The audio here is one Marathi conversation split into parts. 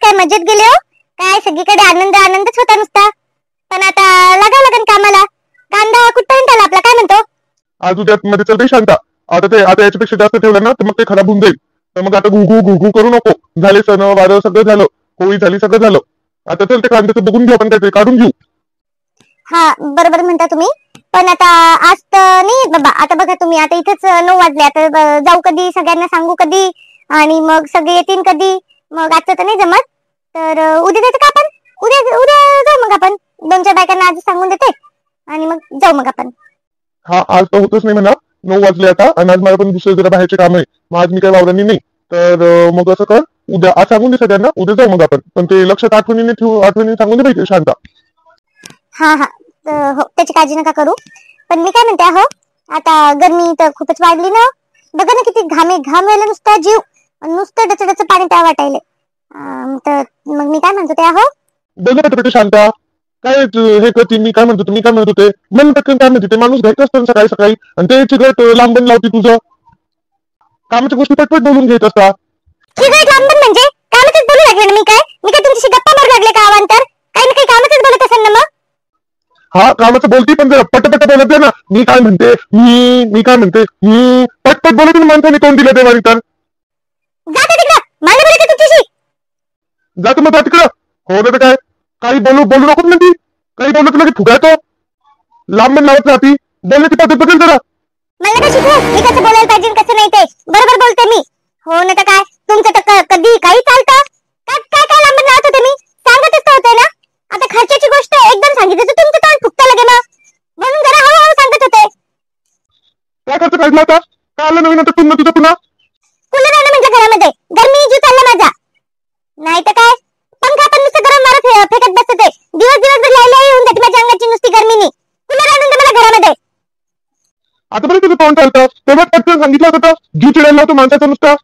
काय मजेत गेले हो? काय सगळीकडे आनंद आनंदच होता नुसता. पण आता लागा लागन कामाला. कांदा कुठपर्यंत आला आपला, काय म्हणतो? आज उद्या मध्ये चलते शांता. आता याच्यापेक्षा जास्त ठेवलं ना तर मग ते खराब होऊन जाईल. तर मग आता घुघू घुघू करू नको. झाले सण वारं सगळं झालं, होळी झाली सगळं झालं. आता चल ते कांद्याचं बघून घेऊ, आपण काहीतरी काढून घेऊ. हा बरोबर म्हणता तुम्ही. पण आता आज तर नाही बाबा. आता बघा तुम्ही, आता इथेच 9 वाजले. आता जाऊ कधी, सगळ्यांना सांगू कधी, आणि मग सगळे येतील कधी? मग आजचं तर नाही जमत. तर उद्या जायचं का आपण? उद्या उद्या जाऊ मग आपण. 2-4 बायकांना आज सांगून देते आणि मग जाऊ मग आपण. हा आज तर होतच नाही म्हणा. 9 वाजले आता, आणि आज मला पण दुसरे जरा बाहेरचे काम आहे. मग आज मी काही वावरांनी नाही. तर मग असं कर, उद्या आज सांगून दे सगळ्यांना, उद्या जाऊ मग आपण. पण ते लक्षात आठवणीने ठेवू, आठवणीने सांगून दे पाहिजे शांता. हा हा हो, त्याची काळजी नका करू. पण मी काय म्हणते हो, आता गरमी तर खूपच वाढली ना. बघा ना किती घाम व्हायला नुसता जीव, नुसतं डच पाणी प्या वाटायले. तर मग मी काय म्हणतो ते हो, बघ ना शांता, काय हे करते. मी काय म्हणतो, तुम्ही काय म्हणत होते? मन पटकन काय म्हणते ते माणूस घ्यायचं असतं सकाळी सकाळी, आणि ते सिगरेट लांबण लावते. तुझं कामाच्या गोष्टी पटपट बोलून घेत असता. सिगरेट लांबण म्हणजे कामातच बोलू लागले ना. मी काय तुमच्याशी गप्पा मारू लागले का अवांतर? काही ना काही कामातच बोलत असेल ना मग. हा कामाचं बोलती, पण जरा पटपट बोलत जा ना. मी काय म्हणते, मी काय म्हणते, पटपट बोलत ना. माणसाने कोण दिलं देवानी? तर जाते तिकडं, मला बोलायचं तुमच्याशी. जातो मग, जा तिकडं. हो तर काय, काही बोलू नको म्हणती. काही बोलत लगे फुगायतो. लांबण लावत राहती. बोलण्याची पद्धत बदल जरा. मला काय शिकवू मी कसं बोलायला पाहिजे कसं नाही? ते बरोबर बोलते मी. हो ना. तर काय तुमचं तर कधी काही चालतं. काय काय काय लांबण लावत होते मी, सांगतच होते ना. आता खर्चाची गोष्ट एकदम सांगितलं तर तुमचं तोंड फुगतं लगे मग. म्हणून जरा हळूहळू सांगत होते. काय खर्च काढला होता? काय आलं नवीन आता पुन्हा तुझं? पुन्हा कूलर आहे ना म्हटलं घरामध्ये, गरमी जीव चालला माझा. नाही तर काय, पंखा पण नुसतं गरम वारा फेकत बसते. दिवसभर लाईला येऊन जाते माझ्या अंगाची नुसती गर्मीनी. कूलर आणून दे मला घरामध्ये. आता बरं तुझं तोंड चालतं. तेव्हा पटकन सांगितलं होतं. जीव चिडायला होतो माणसाचा नुसता.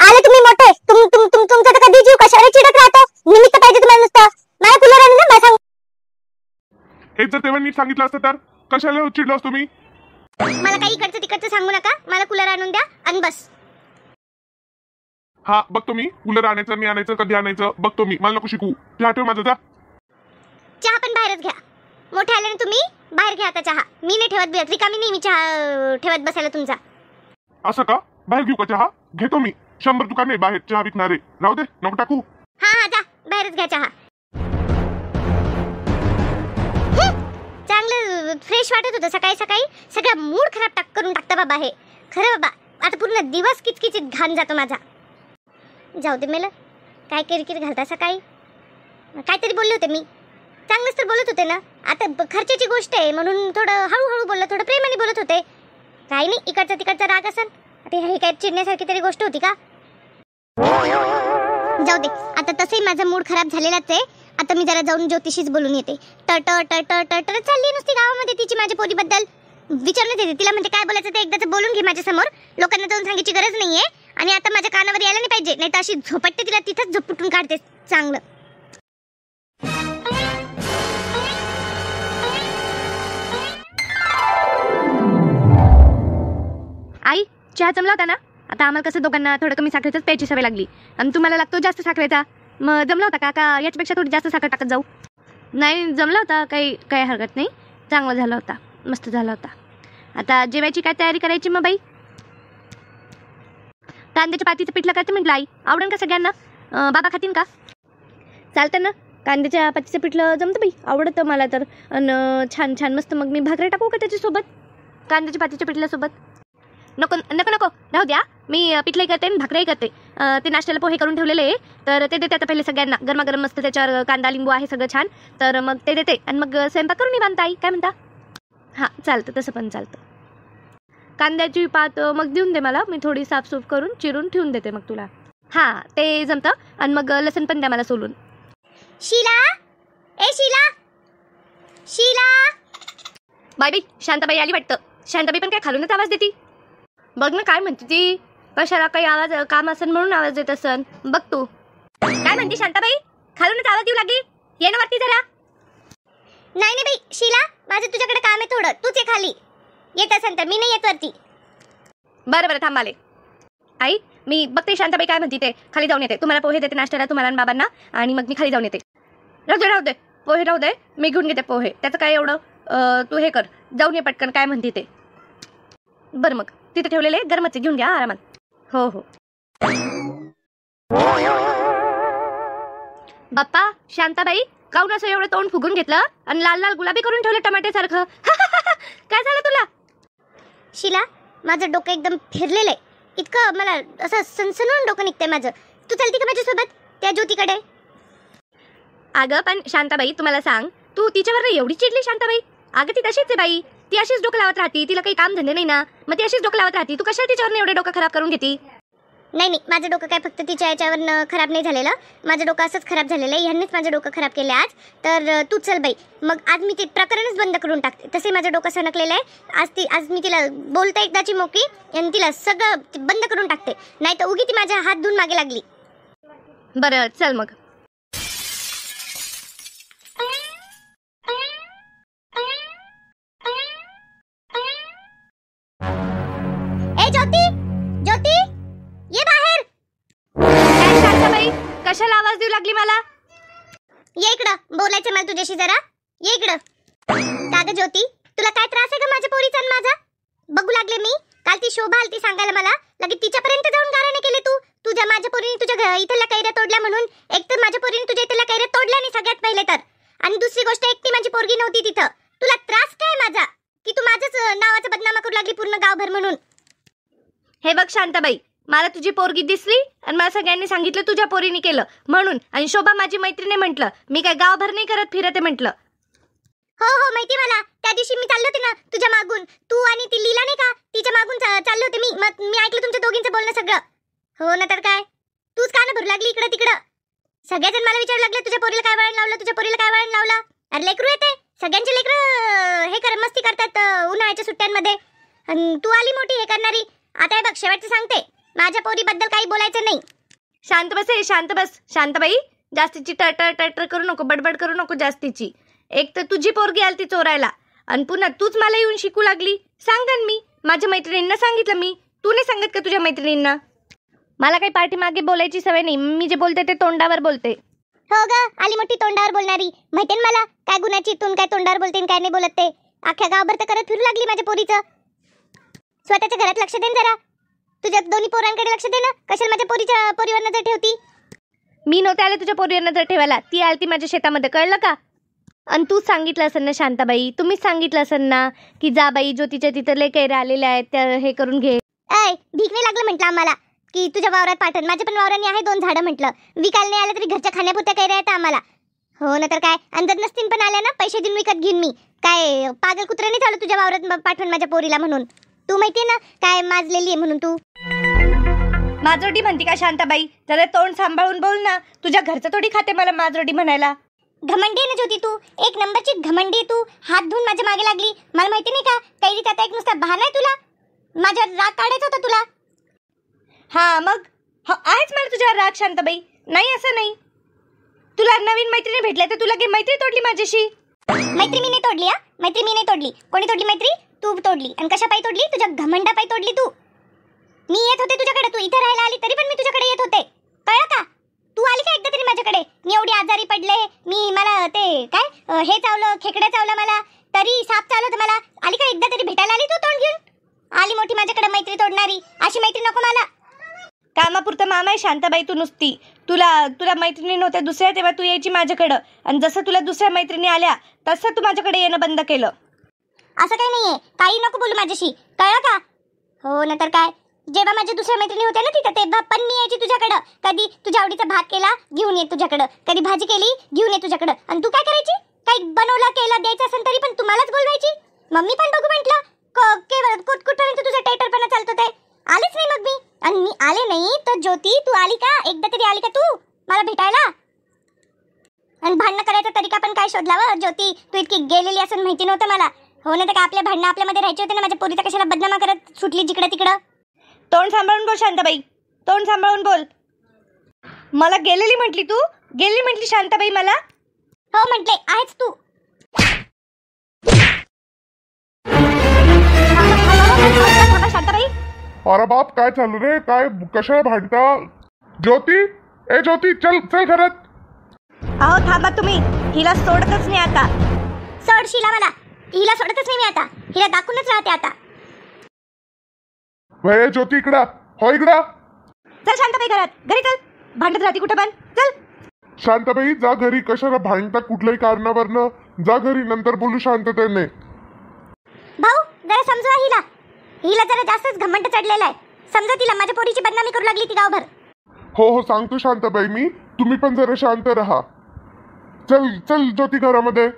आले तुम्ही मोठे. तुमचा तर कधी जीव कशावर चिडत राहतो. निमित्त पाहिजे तुम्हाला नुसतं. मला कूलर आणून दे, मला सांग. हे जर तेव्हा नीट सांगितलं असतं तर कशाला चिडलो असतो मी? मला काही इकडचं तिकडचं सांगू नका. मला कूलर आणून द्या आणि बस. हा बघतो मी, कूलर आणायचं मी आणायचं कधी आणायचं बघतो मी. मला नको शिकू. चहा ठेव माझा, जा. चहा पण बाहेरच घ्या. मोठे आले ना तुम्ही, बाहेर घ्या आता चहा. मी नाही ठेवत, रिकामी नाही मी चहा ठेवत बसायला तुमचा. असं का? बाहेर घेऊ का चहा? घेतो मी. 100 दुकान आहे बाहेर चहा विकणारे. राहू दे, नको टाकू. हा हा जा, बाहेरच घ्या चहा. चांगलं फ्रेश वाटत होतं सकाळी सकाळी. सगळा मूड खराब करून टाकतं बाबा हे. खरं बाबा, आता पूर्ण दिवस किचकिचीत घाण जातो माझा. जाऊ दे मेलं, काय किरकिर घालता सकाळी. काहीतरी बोलले होते मी, चांगलंच तर बोलत होते ना. आता खर्चाची गोष्ट आहे म्हणून थोडं हळूहळू बोललं, थोडं प्रेमाने बोलत होते. काही नाही, इकडचा तिकडचा राग असेल. आता हे काय चिडण्यासारखी तरी गोष्ट होती का? जाऊ दे, आता तसंही माझा मूड खराब झालेलाच आहे. आता मी जरा जाऊन ज्योतिषीच बोलून येते. टर चालली नुसती गावामध्ये तिची माझ्या पोरीबद्दल विचारण्यात येते. तिला म्हणजे काय बोलायचं ते एकदाच बोलून घे माझ्या समोर. लोकांना जाऊन सांगायची गरज नाहीये. आणि आता माझ्या कानावर यायला नाही पाहिजे, नाही तर अशी झोपटते तिला तिथंच झोपटून काढते चांगलं. आई, चहा जमला होता ना? आता आम्हाला कसं दोघांना थोडं कमी साखरेचाच प्यायची सवय लागली, आणि तुम्हाला लागतो जास्त साखरेचा. मग जमला होता का याच्यापेक्षा थोडी जास्त साखर टाकत जाऊ? नाही जमला होता, काही हरकत नाही. चांगला झाला होता, मस्त झाला होता. आता जेवायची काय तयारी करायची मग बाई? कांद्याच्या पातीचं पिठलं करते म्हटलं आई. आवडेल का सगळ्यांना? बाबा खातीन का? चालतं ना, कांद्याच्या पातीचं पिठलं जमतं बाई, आवडतं मला तर. आणि छान छान मस्त. मग मी भाकरी टाकू का त्याच्यासोबत, कांद्याच्या पातीच्या पिठल्यासोबत? नको नको नको, राहू द्या. मी पिठलंही करते आणि भाकरीही करते. ते नाश्त्याला पोहे करून ठेवलेले आहे, तर ते देते आता पहिले सगळ्यांना. गरमागरम मस्त त्याच्यावर कांदा लिंबू आहे सगळं छान. तर मग ते देते आणि मग स्वयंपाक करून निवांत. आई काय म्हणता? हां चालतं, तसं पण चालतं. कांद्याची पात मग देऊन दे मला, मी थोडी साफसूफ करून चिरून ठेवून देते मग तुला. हां ते जमतं. आणि मग लसूण पण द्या मला सोलून. शीला, ए शीला, शीला. बाई शांताबाई आली वाटतं. शांताबाई पण काय खालूनच आवाज देती. बघ ना काय म्हणते ती. कशाला काही आवाज काम असन म्हणून आवाज देत असन. बघ तू काय म्हणते शांताबाई. खालूनच आवाज देऊ लागली. ये ना वरती जरा. नाही नाही बाई शीला, माझं तुझ्याकडे काम आहे थोडं. तूच ये खाली. येत असेल तर, मी नाही येत वरती. बरं बरं थांब आले. आई मी बघते शांताबाई काय म्हणते ते, खाली जाऊन येते. तुम्हाला पोहे देते नाश्त्याला, तुम्हाला आणि बाबांना, आणि मग मी खाली जाऊन येते. राहू दे पोहे राहू दे, मी घेऊन घेते पोहे. त्याचं काय एवढं, तू हे कर, जाऊन ये पटकन काय म्हणते ते. बरं मग तिथे ठेवलेले गरमचे घेऊन घ्या आरामात. हो हो. बाप्पा शांताबाई काऊन असं एवढं तोंड फुगून घेतलं आणि लाल लाल गुलाबी करून ठेवलं टमाट्यासारखं? काय झालं तुला? शिला, माझं डोकं एकदम फिरलेलं आहे. इतकं मला असं सनसनून डोकं निघतंय माझं. तू चलती का माझ्यासोबत त्या ज्योतीकडे? अगं पण शांताबाई तुम्हाला सांग, तू तिच्यावर एवढी चिडली शांताबाई? अगं ती तशीच आहे बाई, ती अशीच डोकं लावत राहती, तिला काही काम धंदे नाही ना, मग ती अशीच डोकं लावत राहती. तू कशाला तिच्यावर एवढे डोकं खराब करून घेती? नाही, माझं डोकं काय फक्त तिच्या याच्यावर खराब नाही झालेलं. माझं डोकं असंच खराब झालेलं आहे. ह्यांनीच माझं डोकं खराब केलं आज. तर तू चल बाई, मग आज मी ते प्रकरणच बंद करून टाकते. तसे माझं डोकं सणकलेलं आहे. आज मी तिला बोलते एकदाची मोकळी आणि तिला सगळं बंद करून टाकते. नाही तर उगी ती माझ्या हात धुवून मागे लागली. बरं चल मग. ए ज्योती, ज्योती ये बाहेर. काय शांताबाई, कशाला आवाज देऊ लागली मला? ये इकडं, बोलायचं मला तुझ्याशी जरा. ये इकडं. का ग ज्योती, तुला काय त्रास आहे का माझ्या पोरीचा आणि माझा? बघू लागले मी. काल ती शोभा आलती सांगायला मला, लगेच तिच्यापर्यंत जाऊन गाराणे केले तू. तुझ्या माझ्या पोरीने तुझ्या इथल्या कैऱ्या तोडल्या म्हणून. एक तर माझ्या पोरीने तुझ्या इथल्या कैऱ्या तोडल्या नाही सगळ्यात पहिले तर, आणि दुसरी गोष्ट एकटी माझी पोरगी नव्हती तिथं. तुला त्रास काय माझा की तू माझ्याच नावाचा बदनामा करू लागली पूर्ण गावभर म्हणून? हे बघ शांताबाई, मला तुझी पोरगी दिसली आणि मला सगळ्यांनी सांगितलं तुझ्या पोरीने केलं म्हणून, आणि शोभा माझी मैत्रिणी म्हटलं. मी काय गावभर नाही करत फिरते म्हटलं. हो हो माहिती मला. त्या दिवशी मी चालले होते ना तुझ्या मागून, तू आणि ती लीला नाही का, तिच्या मागून चालले होते मी. मग मी ऐकलं तुमच्या दोघींचं बोलणं सगळं. हो ना तर काय, तूच का ना भरू लागली इकडं तिकडं. सगळेजण मला विचारू लागले तुझ्या पोरीला काय वळण लावलं, तुझ्या पोरीला काय वळण लावलं. अरे लेकरू येते, सगळ्यांचे लेकरं हे कर मस्ती करतात उन्हाळ्याच्या सुट्ट्यांमध्ये, आणि तू आली मोठी हे करणारी. आता हे बघ, शेवटचं सांगते, माझ्या पोरीबद्दल काही बोलायचं नाही. शांत बस शांत बस शांताबाई, जास्तीची टटर करू नको, बडबड करू नको जास्तीची. एक तर तुझी पोरगी आली ती चोरायला, आणि पुन्हा तूच मला येऊन शिकू लागली. सांगन मी, माझ्या मैत्रिणींना सांगितलं मी. तू नाही सांगत का तुझ्या मैत्रिणींना? मला काही पाठीमागे बोलायची सवय नाही, मी जे बोलते ते तोंडावर बोलते. हो ग, आली मोठी तोंडावर बोलणारी. माहिती मला काय गुणाची, तून काय तोंडावर बोलते काय नाही बोलत ते. अख्ख्या गावभर तर करत फिरू लागली माझ्या पोरीचं. स्वतःच्या घरात लक्ष दे जरा, तुझ्या दोन्ही पोरांकडे लक्ष दे ना. कशाला माझ्या पोरीवर नजर ठेवती? मी नव्हते आले तुझ्या पोरीवर नजर ठेवायला, ती आलती माझ्या शेतामध्ये, कळलं का? आणि तू सांगितलं असेल ना शांताबाई, तुम्हीच सांगितलं असेल ना की जा बाई ज्योतीच्या तिथं लय कैऱ्या आलेल्या आहेत त्या हे करून घे. ऐ भीक नाही लागलं म्हटलं आम्हाला की तुझ्या वावरात पाठवून. माझ्या पण वावरांनी आहे 2 झाडं म्हटलं. विकायला नाही आलं तरी घरच्या खाण्यापुरत्या कैऱ्या आहेत आम्हाला. हो ना तर काय, आणि जर नसतील पण आल्या ना पैसे देऊन विकत घेईन मी. काय पागल कुत्रा नाही चालू तुझ्या वावरात पाठवून माझ्या पोरीला म्हणून. तू माहितीये ना काय माजलेली आहे म्हणून तू. माजोडी म्हणती का शांताबाई? जरा तोंड सांभाळून बोल ना, तुझ्या घरचं थोडी खाते मला माजोडी म्हणायला. घमंडी आहे ना ज्योती तू, एक नंबरची घमंडी. तू हात धुवून माझ्या मागे लागली. मला माहिती नाही का कैरीचा आता एक नुसता बहाणा आहे तुला. माझ्यावर राग काढायचा होता तुला. हा मग आहेच मला तुझ्यावर राग शांताबाई, नाही असं नाही. तुला नवीन मैत्रिणी भेटल्या तर तुला काही मैत्री तोडली माझ्याशी? मैत्री मी नाही तोडली. मैत्री मी नाही तोडली. कोणी तोडली मैत्री? तू तोडली. आणि कशा पायी तोडली? तुझ्या घमंडा पायी तोडली तू. मी येत होते तुझ्याकडे, तू इथे राहायला आली तरी पण मी तुझ्याकडे येत होते, कळलं का? तू आली का एकदा तरी माझ्याकडे? मी एवढी आजारी पडले, मला ते काय हे चावलं, खेकडे चावलं मला, तरी साप चावलं तर मला आली का एकदा तरी भेटायला आली तू तोंड घेऊन? आली मोठी माझ्याकडे मैत्री तोडणारी. अशी मैत्री नको मला. कामापुरतं मामा आहे शांताबाई तू नुसती. तुला मैत्रिणी नव्हत्या दुसऱ्या तेव्हा तू यायची माझ्याकडं, आणि जसं तुला दुसऱ्या मैत्रिणी आल्या तसं तू माझ्याकडे येणं बंद केलं. असं काही नाहीये, काही नको बोलू माझ्याशी, कळलं का? हो ना तर काय, जेव्हा माझ्या दुसऱ्या मैत्रिणी होत्या ना तिथं, तेव्हा पण मी यायची तुझ्याकडं. कधी तुझ्या आवडीचा भात केला घेऊन येत तुझ्याकडं, कधी भाजी केली घेऊन येत तुझ्याकडं. आणि तू काय करायची? काही बनवला केला द्यायचं असेल तरी पण तुम्हालाच बोलवायची. मम्मी पण बघू म्हटलं कुठपर्यंत तुझा टेटरपणा चालतो ते. आलीच नाही मग मी, आणि मी आले नाही तर ज्योती तू आली का? एकदा तरी आली का तू मला भेटायला? आणि भांडणं करायचा तरीका पण काय शोधलावं ज्योती? तू इतकी गेलेली असं माहिती नव्हतं मला. हो ना तर का आपल्या भांडणं आपल्यामध्ये राहायचे होते ना. माझ्या पोरीचा कशाला बदनामा करत सुटली जिकडं तिकडं. तोंड सांभाळून बोल शांताबाई, तोंड सांभाळून बोल. मला गेलेली म्हटली तू? गेलेली म्हटली शांताबाई मला? हो म्हटले आहेच तू. शांताबाई अरे बाप काय चालू रे काय कशा भांडता ज्योती ए ज्योती चल चल घरात अहो थांबा तुम्ही, हिला सोडतच नाही आता. सोड शिला मला, हिला सोडतच नाही मी आता, हिला दाखवूनच राहते आता. वय ज्योती इकडा हो इकडा. चल शांताबाई घरात, घरी चल. भांडत राहते कुठं पण, चल. शांताबाई जा घरी, कशाला भांडता कुठल्याही कारणावरनं, जा घरी, नंतर बोलू शांततेने. भाऊ जरा समजवा हिला, हिला जरा जास्तच घमंड चढलेला आहे. समजा तिला, माझ्या पोरीची बदनामी करू लागली ती गावभर. हो हो सांगतो शांताबाई मी, तुम्ही पण जरा शांत राहा. चल चल ज्योती घरामध्ये.